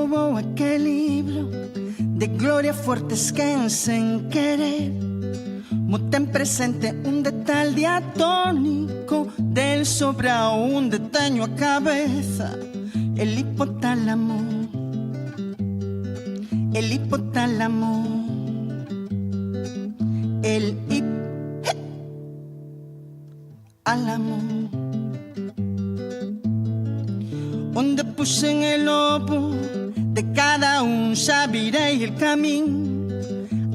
roubou aquel libro de Gloria Fuertes quen sen querer mo ten presente un detal diatónico del sobra onde teño a cabeza. El hipotálamo, el hipotálamo, el álamo, onde puxen el lobo de cada un, xa virei el camín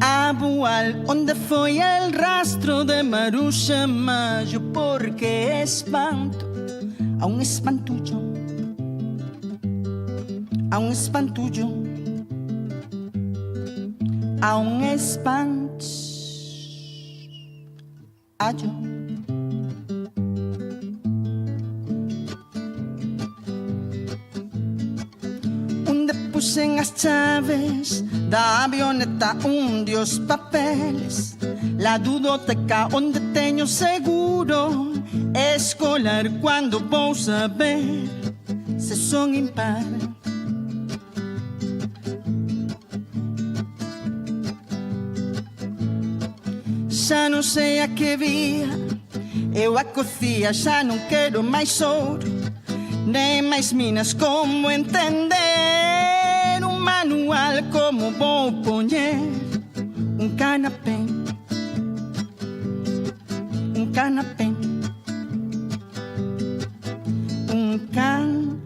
a Boal, onde foi el rastro de Maruxa Mayo, porque espanto a un espantullo, a un espantullo, a un espantallo. Onde puxen as chaves da avioneta, un dios papeles, la dudoteca onde teño seguro escolar cando vou saber se son impar. Xa non sei a que vía eu a cocía, xa non quero máis ouro nem máis minas. Como entender un manual, como vou poñer un canapé, un canapé, un canapé.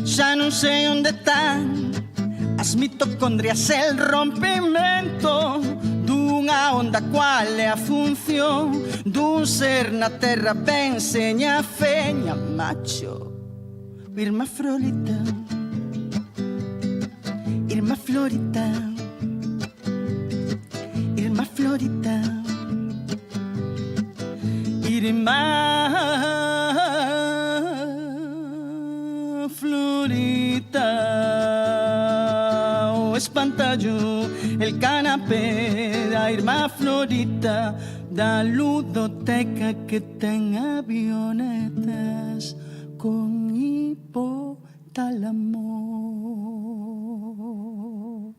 Xa non sei onde están as mitocondrias, el rompimento dunha onda. Cual é a función dun ser na terra? Ben seña feña macho, Irma Florita, Irma Florita, Irma Florita, Irma Florita. Espantallo, el canapé da Irma Florita, da ludoteca que ten avionetas con hipotálamo.